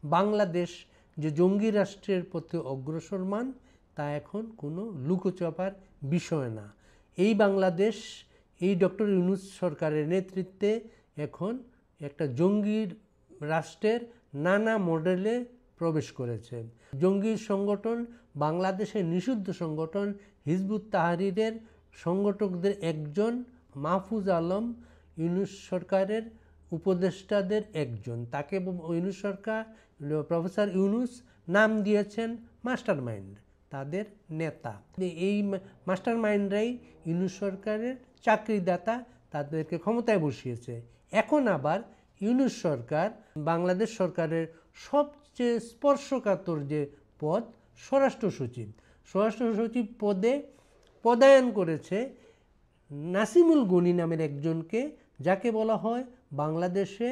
বাংলাদেশ যে জঙ্গি রাষ্ট্রের পথে অগ্রসরমান তা এখন কোনো লুকোচাপার বিষয় না। এই বাংলাদেশ এই ডক্টর ইউনূস সরকারের নেতৃত্বে এখন একটা জঙ্গি রাষ্ট্রের নানা মডেলে প্রবেশ করেছে। জঙ্গি সংগঠন বাংলাদেশের নিষিদ্ধ সংগঠন হিজবুত তাহরীরের সংগঠকদের একজন মাহফুজ আলম ইউনূস সরকারের উপদেষ্টাদের একজন। তাকে ইউনূস সরকার প্রফেসর ইউনূস নাম দিয়েছেন মাস্টার মাইন্ড, তাদের নেতা। এই মাস্টার মাইন্ডরাই ইউনূস সরকারের চাকরিদাতা, তাদেরকে ক্ষমতায় বসিয়েছে। এখন আবার ইউনূস সরকার বাংলাদেশ সরকারের সবচেয়ে স্পর্শকাতর যে পদ স্বরাষ্ট্র সচিব পদে পদায়ন করেছে নাসিমুল গনি নামের একজনকে, যাকে বলা হয় বাংলাদেশে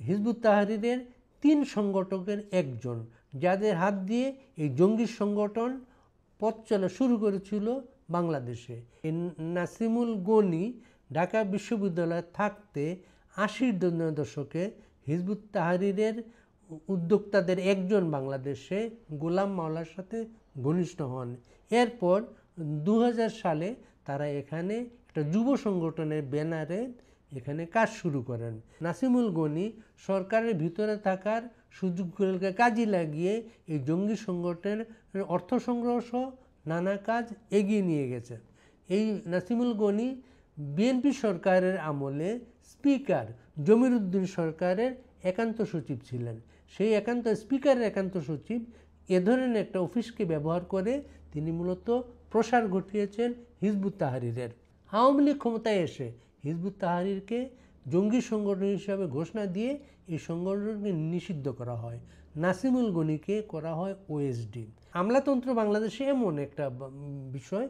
হিজবুত তাহরীরের 3 সংগঠকের একজন, যাদের হাত দিয়ে এই জঙ্গি সংগঠন পথ চলা শুরু করেছিল বাংলাদেশে। এই নাসিমুল গনি ঢাকা বিশ্ববিদ্যালয়ে থাকতে 80-র দশকে হিজবুত তাহরীরের উদ্যোক্তাদের একজন বাংলাদেশে গোলাম মাওলার সাথে ঘনিষ্ঠ হন। এরপর 2000 সালে তারা এখানে একটা যুব সংগঠনের ব্যানারে এখানে কাজ শুরু করেন। নাসিমুল গনি সরকারের ভিতরে থাকার সুযোগগুলোকে কাজে লাগিয়ে এই জঙ্গি সংগঠনের অর্থ সংগ্রহ সহ নানা কাজ এগিয়ে নিয়ে গেছে। এই নাসিমুল গনি বিএনপি সরকারের আমলে স্পিকার জমির উদ্দিন সরকারের একান্ত সচিব ছিলেন। সেই স্পিকারের একান্ত সচিব এ ধরনের একটা অফিসকে ব্যবহার করে তিনি মূলত প্রসার ঘটিয়েছেন হিজবুত তাহরীরের। আওয়ামী লীগ ক্ষমতায় এসে হিজবুত তাহরীরকে জঙ্গি সংগঠন হিসাবে ঘোষণা দিয়ে এই সংগঠনকে নিষিদ্ধ করা হয়। নাসিমুল গনিকে করা হয় ওএসডি। আমলাতন্ত্র বাংলাদেশে এমন একটা বিষয়,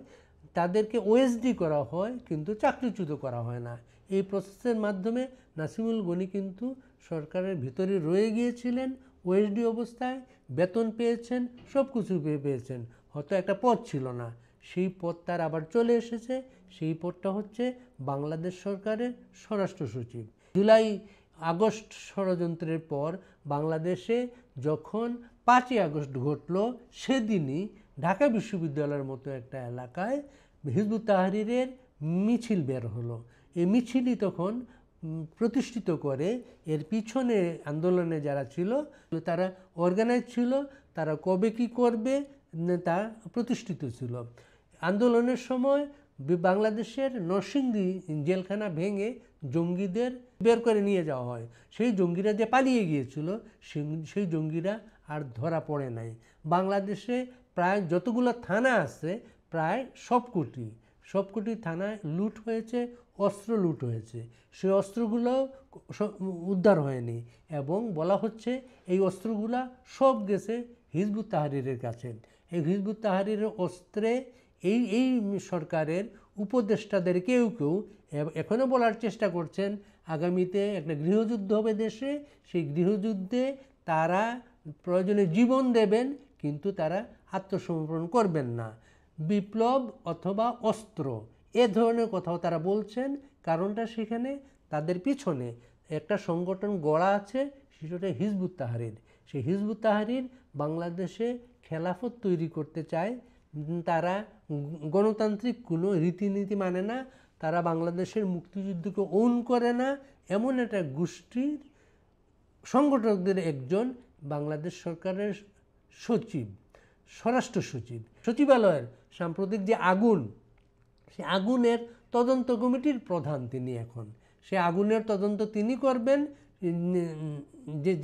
তাদেরকে ওএসডি করা হয় কিন্তু চাকরিচ্যুত করা হয় না। এই প্রসেসের মাধ্যমে নাসিমুল গনি কিন্তু সরকারের ভিতরে রয়ে গিয়েছিলেন ওএসডি অবস্থায়, বেতন পেয়েছেন, সব কিছু পেয়েছেন, হয়তো একটা পদ ছিল না। সেই পদ তার আবার চলে এসেছে। সেই পদটা হচ্ছে বাংলাদেশ সরকারের স্বরাষ্ট্র সচিব। জুলাই আগস্ট ষড়যন্ত্রের পর বাংলাদেশে যখন 5ই আগস্ট ঘটল, সেদিনই ঢাকা বিশ্ববিদ্যালয়ের মতো একটা এলাকায় হিজবুত তাহরীরের মিছিল বের হলো। এই মিছিলই তখন প্রতিষ্ঠিত করে এর পিছনে আন্দোলনে যারা ছিল তারা অর্গানাইজ ছিল, তারা কবে কি করবে তা প্রতিষ্ঠিত ছিল। আন্দোলনের সময় বাংলাদেশের নরসিংদী জেলখানা ভেঙে জঙ্গিদের বের করে নিয়ে যাওয়া হয়। সেই জঙ্গিরা যে পালিয়ে গিয়েছিল সেই জঙ্গিরা আর ধরা পড়ে নাই। বাংলাদেশে প্রায় যতগুলো থানা আছে প্রায় সবকটি থানায় লুট হয়েছে, অস্ত্র লুট হয়েছে। সেই অস্ত্রগুলো উদ্ধার হয়নি এবং বলা হচ্ছে এই অস্ত্রগুলা সব গেছে হিজবুত তাহরীরের কাছে। এই হিজবুত তাহরীরের অস্ত্রে এই সরকারের উপদেষ্টাদের কেউ এখনও বলার চেষ্টা করছেন আগামীতে একটা গৃহযুদ্ধ হবে দেশে, সেই গৃহযুদ্ধে তারা প্রয়োজনে জীবন দেবেন কিন্তু তারা আত্মসমর্পণ করবেন না। বিপ্লব অথবা অস্ত্র এ ধরনের কথাও তারা বলছেন। কারণটা সেখানে তাদের পিছনে একটা সংগঠন গড়া আছে, সেটা হিজবুত তাহরীর। সেই হিজবুত তাহরীর বাংলাদেশে খেলাফত তৈরি করতে চায়। তারা গণতান্ত্রিক কোনো রীতিনীতি মানে না, তারা বাংলাদেশের মুক্তিযুদ্ধকে ওন করে না। এমন একটা গোষ্ঠীর সংগঠকদের একজন বাংলাদেশ সরকারের সচিব, স্বরাষ্ট্র সচিবালয়ের সাম্প্রতিক যে আগুন, সেই আগুনের তদন্ত কমিটির প্রধান তিনি। এখন সে আগুনের তদন্ত তিনি করবেন।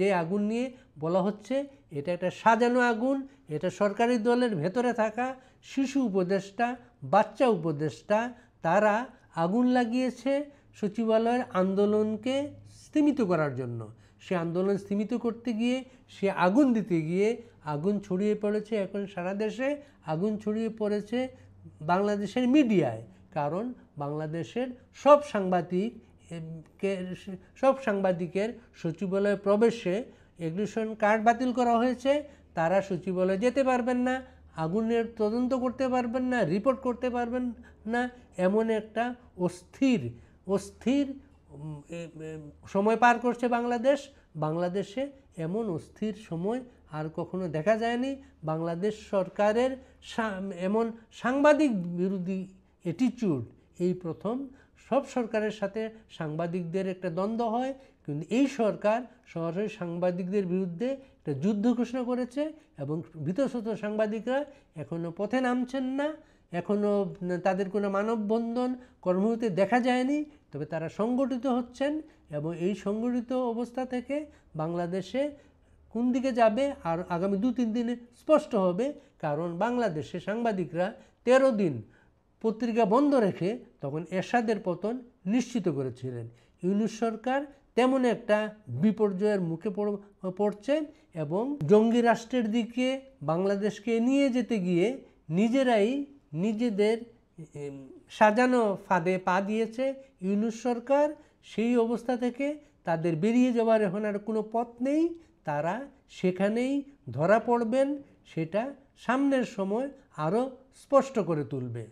যে আগুন নিয়ে বলা হচ্ছে এটা একটা সাজানো আগুন, এটা সরকারি দলের ভেতরে থাকা শিশু উপদেষ্টা, বাচ্চা উপদেষ্টা, তারা আগুন লাগিয়েছে সচিবালয়ের আন্দোলনকে স্তিমিত করার জন্য। সে আন্দোলন স্তিমিত করতে গিয়ে, সে আগুন দিতে গিয়ে আগুন ছড়িয়ে পড়েছে এখন সারা দেশে, আগুন ছড়িয়ে পড়েছে বাংলাদেশের মিডিয়ায়। কারণ বাংলাদেশের সব সাংবাদিকের সচিবালয়ে প্রবেশে এগ্রিশন কার্ড বাতিল করা হয়েছে। তারা সচিবালয়ে যেতে পারবেন না, আগুনের তদন্ত করতে পারবেন না, রিপোর্ট করতে পারবেন না। এমন একটা অস্থির সময় পার করছে বাংলাদেশে এমন অস্থির সময় আর কখনো দেখা যায়নি। বাংলাদেশ সরকারের এমন সাংবাদিক বিরোধী অ্যাটিটিউড এই প্রথম। সব সরকারের সাথে সাংবাদিকদের একটা দ্বন্দ্ব হয়, কিন্তু এই সরকার সরাসরি সাংবাদিকদের বিরুদ্ধে একটা যুদ্ধ ঘোষণা করেছে এবং ভীতসত সাংবাদিকরা এখনও পথে নামছেন না, এখনও তাদের কোনো মানববন্ধন কর্মসূচিতে দেখা যায়নি, তবে তারা সংগঠিত হচ্ছেন এবং এই সংগঠিত অবস্থা থেকে বাংলাদেশে কোন দিকে যাবে আর আগামী 2-3 দিনে স্পষ্ট হবে। কারণ বাংলাদেশে সাংবাদিকরা 13 দিন পত্রিকা বন্ধ রেখে তখন এরশাদের পতন নিশ্চিত করেছিলেন। ইউনূস সরকার তেমন একটা বিপর্যয়ের মুখে পড়ছে এবং জঙ্গি রাষ্ট্রের দিকে বাংলাদেশকে নিয়ে যেতে গিয়ে নিজেরাই নিজেদের সাজানো ফাঁদে পা দিয়েছে ইউনূস সরকার। সেই অবস্থা থেকে তাদের বেরিয়ে যাওয়ার এখন আর কোনো পথ নেই, তারা সেখানেই ধরা পড়বেন, সেটা সামনের সময় আরও স্পষ্ট করে তুলবে।